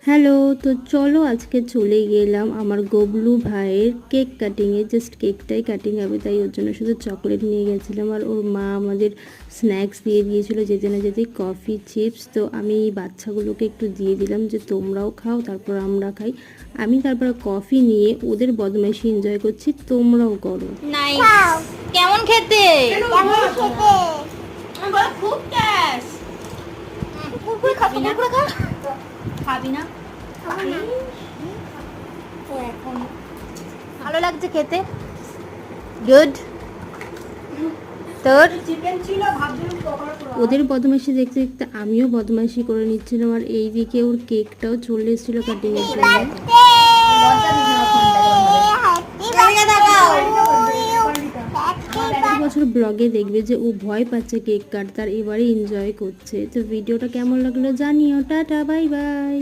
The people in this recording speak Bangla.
হ্যালো, তো চলো আজকে চলে গেলাম আমার গবলু ভাইয়ের কেক কাটিংয়ে। জাস্ট কেকটাই কাটিং হবে, তাই ওর জন্য শুধু চকলেট নিয়ে গেছিলাম। আর ওর মা আমাদের স্ন্যাক্স দিয়ে দিয়েছিলো, যেতে না যেতেই কফি চিপস। তো আমি এই বাচ্চাগুলোকে একটু দিয়ে দিলাম যে তোমরাও খাও, তারপর আমরা খাই। আমি তারপরে কফি নিয়ে ওদের বদমাইশি এনজয় করছি, তোমরাও করো। কেমন খেতে? খুব টেস্ট। খাবি না? ভালো লাগছে খেতে? গুড। তোর? ওদের বদমাইশি দেখতে দেখতে আমিও বদমাইশি করে নিচ্ছিলাম। আর এইদিকে ওর কেকটাও চলে এসেছিলো কাটিংয়ের জন্য। বছর ব্লগে দেখবে যে ও ভয় পাচ্ছে কেক কাটতে, আর এবারে এনজয় করছে। তো ভিডিওটা কেমন লাগলো জানিও। Tata, bye bye.